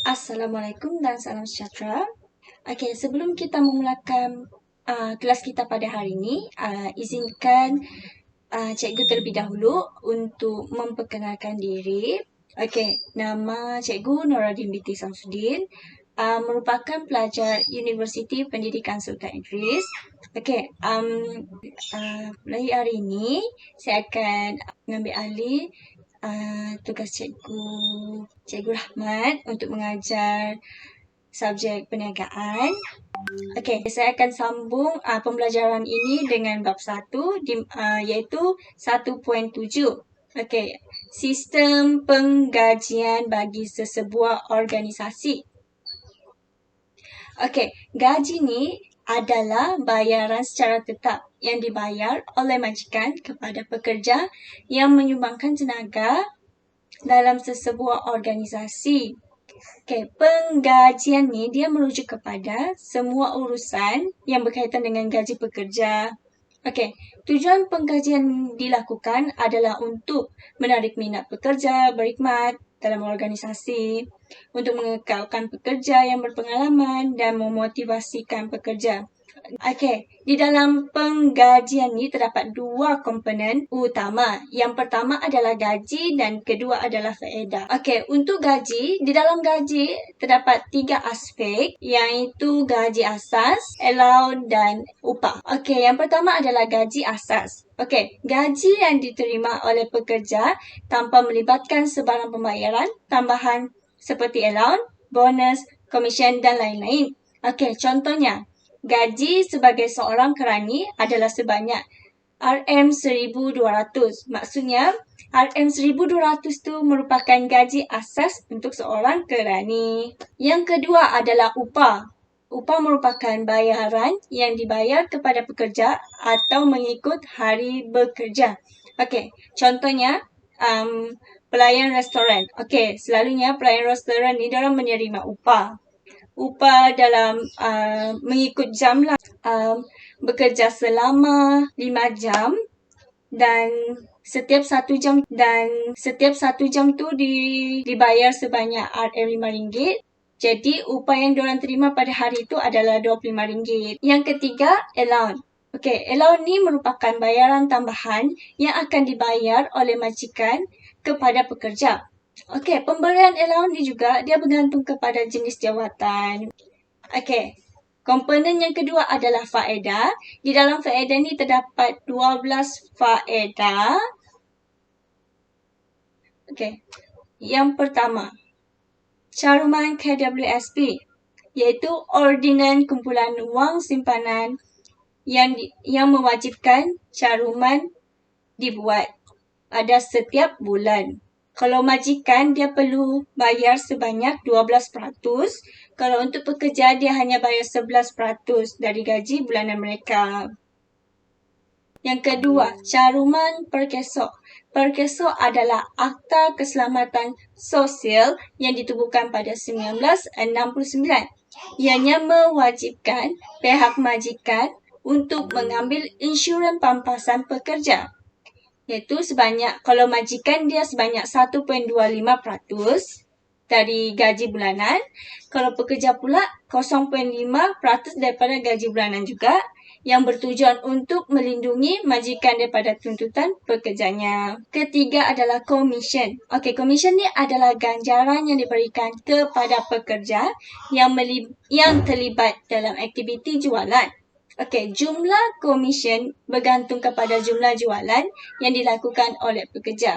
Assalamualaikum dan salam sejahtera. Okey, sebelum kita memulakan kelas kita pada hari ini, izinkan cikgu terlebih dahulu untuk memperkenalkan diri. Okey, nama cikgu Noradin binti Samsudin, merupakan pelajar Universiti Pendidikan Sultan Idris. Okey, mulai hari ini saya akan mengambil alih tugas Cikgu Rahmat untuk mengajar subjek perniagaan. Okey, saya akan sambung pembelajaran ini dengan bab 1 iaitu 1.7. Okey, sistem penggajian bagi sesebuah organisasi. Okey, gaji ni adalah bayaran secara tetap yang dibayar oleh majikan kepada pekerja yang menyumbangkan tenaga dalam sesebuah organisasi. Okey, penggajian ni dia merujuk kepada semua urusan yang berkaitan dengan gaji pekerja. Okey, tujuan penggajian dilakukan adalah untuk menarik minat pekerja berkhidmat dalam organisasi, untuk mengekalkan pekerja yang berpengalaman dan memotivasikan pekerja. Okey, di dalam penggajian ni terdapat dua komponen utama. Yang pertama adalah gaji dan kedua adalah faedah. Okey, untuk gaji, di dalam gaji terdapat 3 aspek iaitu gaji asas, allowance dan upah. Okey, yang pertama adalah gaji asas. Okey, gaji yang diterima oleh pekerja tanpa melibatkan sebarang pembayaran tambahan seperti allowance, bonus, komisen dan lain-lain. Okey, contohnya gaji sebagai seorang kerani adalah sebanyak RM1,200. Maksudnya, RM1,200 tu merupakan gaji asas untuk seorang kerani. Yang kedua adalah upah. Upah merupakan bayaran yang dibayar kepada pekerja atau mengikut hari bekerja. Okey, contohnya pelayan restoran. Okey, selalunya pelayan restoran ni diorang menerima upah dalam mengikut jam lah. Bekerja selama 5 jam dan setiap 1 jam tu dibayar sebanyak RM5. Jadi upah yang diorang terima pada hari itu adalah RM25. Yang ketiga, allowance. Okey, allowance ni merupakan bayaran tambahan yang akan dibayar oleh majikan kepada pekerja. Okey, pemberian allowance ni juga dia bergantung kepada jenis jawatan. Okey, komponen yang kedua adalah faedah. Di dalam faedah ni terdapat 12 faedah. Okey, yang pertama, caruman KWSP iaitu Ordinan Kumpulan Wang Simpanan yang mewajibkan caruman dibuat pada setiap bulan. Kalau majikan, dia perlu bayar sebanyak 12%. Kalau untuk pekerja, dia hanya bayar 11% dari gaji bulanan mereka. Yang kedua, caruman perkesok. Perkesok adalah Akta Keselamatan Sosial yang ditubuhkan pada 1969. Ianya mewajibkan pihak majikan untuk mengambil insurans pampasan pekerja. Iaitu kalau majikan dia sebanyak 1.25% dari gaji bulanan. Kalau pekerja pula 0.5% daripada gaji bulanan juga, yang bertujuan untuk melindungi majikan daripada tuntutan pekerjanya. Ketiga adalah komisen. Okey, komisen ni adalah ganjaran yang diberikan kepada pekerja yang terlibat dalam aktiviti jualan. Okey, jumlah komisen bergantung kepada jumlah jualan yang dilakukan oleh pekerja.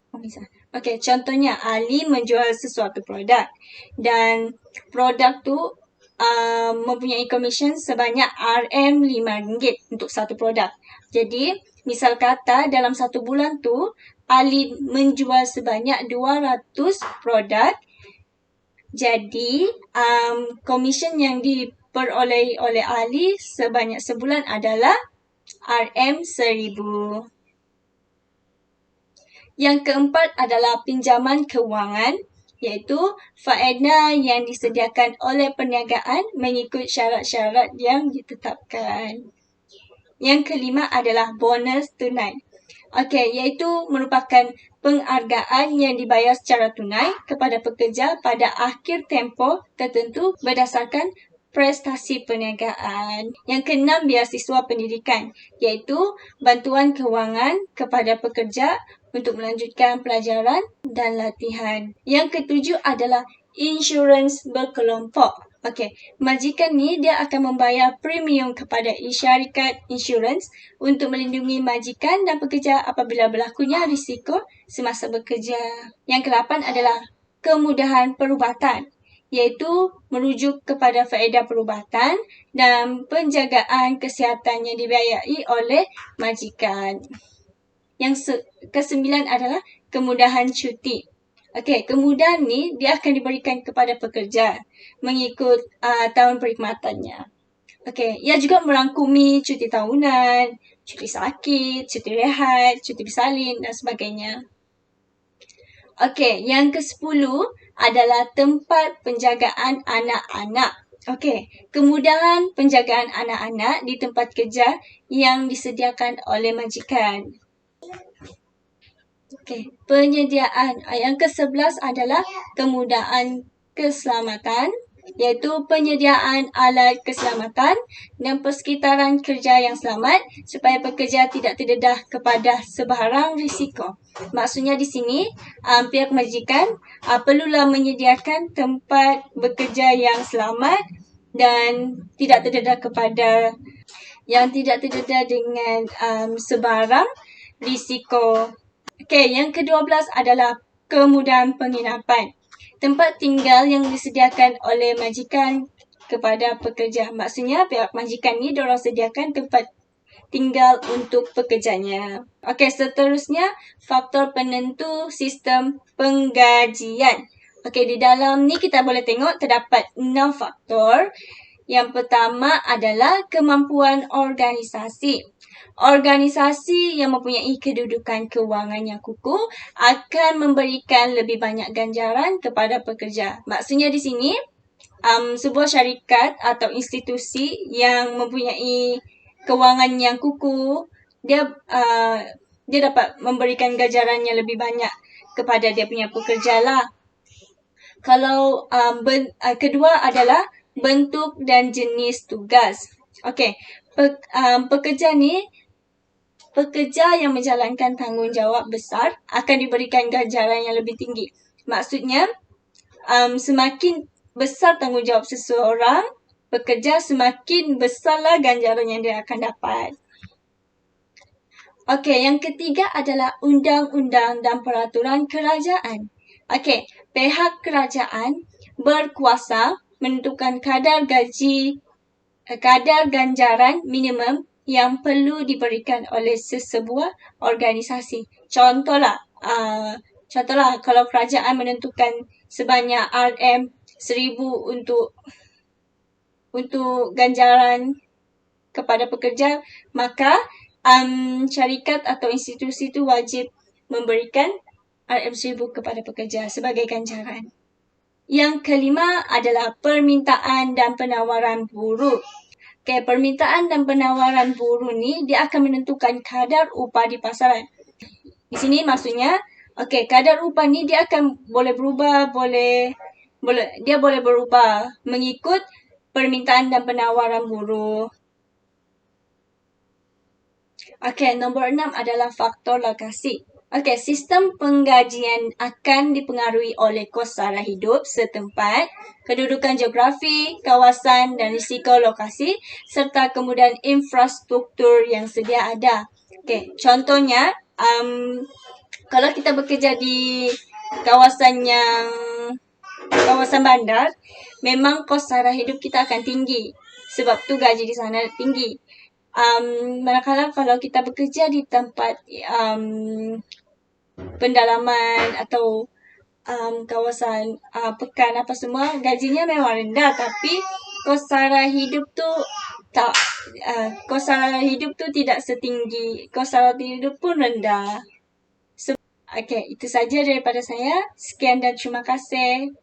Okey, contohnya Ali menjual sesuatu produk dan produk tu mempunyai komisen sebanyak RM5 untuk satu produk. Jadi, misal kata dalam satu bulan tu Ali menjual sebanyak 200 produk. Jadi, komisen yang diperoleh oleh Ali sebanyak sebulan adalah RM1,000. Yang keempat adalah pinjaman kewangan, iaitu faedah yang disediakan oleh perniagaan mengikut syarat-syarat yang ditetapkan. Yang kelima adalah bonus tunai. Okey, iaitu merupakan penghargaan yang dibayar secara tunai kepada pekerja pada akhir tempoh tertentu berdasarkan prestasi perniagaan. Yang keenam, beasiswa pendidikan, iaitu bantuan kewangan kepada pekerja untuk melanjutkan pelajaran dan latihan. Yang ketujuh adalah insurans berkelompok. Okey, majikan ni dia akan membayar premium kepada syarikat insurans untuk melindungi majikan dan pekerja apabila berlakunya risiko semasa bekerja. Yang ke-8 adalah kemudahan perubatan, iaitu merujuk kepada faedah perubatan dan penjagaan kesihatan yang dibiayai oleh majikan. Yang ke-9 adalah kemudahan cuti. Okey, kemudahan ni dia akan diberikan kepada pekerja mengikut tahun perkhidmatannya. Okey, ia juga merangkumi cuti tahunan, cuti sakit, cuti rehat, cuti bersalin dan sebagainya. Okey, yang ke-10 adalah tempat penjagaan anak-anak. Okey, kemudahan penjagaan anak-anak di tempat kerja yang disediakan oleh majikan. Okey, penyediaan. Yang ke-11 adalah kemudahan keselamatan, iaitu penyediaan alat keselamatan dan persekitaran kerja yang selamat supaya pekerja tidak terdedah kepada sebarang risiko. Maksudnya di sini, pihak majikan perlulah menyediakan tempat bekerja yang selamat dan tidak terdedah dengan sebarang risiko. Okey, yang ke-12 adalah kemudahan penginapan. Tempat tinggal yang disediakan oleh majikan kepada pekerja. Maksudnya pihak majikan ni diorang sediakan tempat tinggal untuk pekerjanya. Okey, seterusnya faktor penentu sistem penggajian. Okey, di dalam ni kita boleh tengok terdapat 6 faktor. Yang pertama adalah kemampuan organisasi. Organisasi yang mempunyai kedudukan kewangan yang kukuh akan memberikan lebih banyak ganjaran kepada pekerja. Maksudnya di sini, sebuah syarikat atau institusi yang mempunyai kewangan yang kukuh, dia dapat memberikan ganjaran yang lebih banyak kepada dia punya pekerja lah. Kalau kedua adalah bentuk dan jenis tugas. Okey, pekerja yang menjalankan tanggungjawab besar akan diberikan ganjaran yang lebih tinggi. Maksudnya, semakin besar tanggungjawab seseorang pekerja, semakin besarlah ganjaran yang dia akan dapat. Okey, yang ketiga adalah undang-undang dan peraturan kerajaan. Okey, pihak kerajaan berkuasa menentukan kadar ganjaran minimum yang perlu diberikan oleh sesebuah organisasi. Contohlah kalau kerajaan menentukan sebanyak RM1,000 untuk ganjaran kepada pekerja, maka syarikat atau institusi itu wajib memberikan RM1,000 kepada pekerja sebagai ganjaran. Yang kelima adalah permintaan dan penawaran buruh. Okay, permintaan dan penawaran buruh ni dia akan menentukan kadar upah di pasaran. Di sini maksudnya, kadar upah ni dia akan boleh berubah mengikut permintaan dan penawaran buruh. Nombor 6 adalah faktor lokasi. Sistem penggajian akan dipengaruhi oleh kos sara hidup setempat, kedudukan geografi, kawasan dan risiko lokasi serta kemudahan infrastruktur yang sedia ada. Contohnya, kalau kita bekerja di kawasan bandar, memang kos sara hidup kita akan tinggi sebab tu gaji di sana tinggi. Manakala kalau kita bekerja di tempat pendalaman atau kawasan pekan apa semua, gajinya memang rendah tapi kos sara hidup tu tidak setinggi, kos sara hidup pun rendah. Itu saja daripada saya. Sekian dan terima kasih.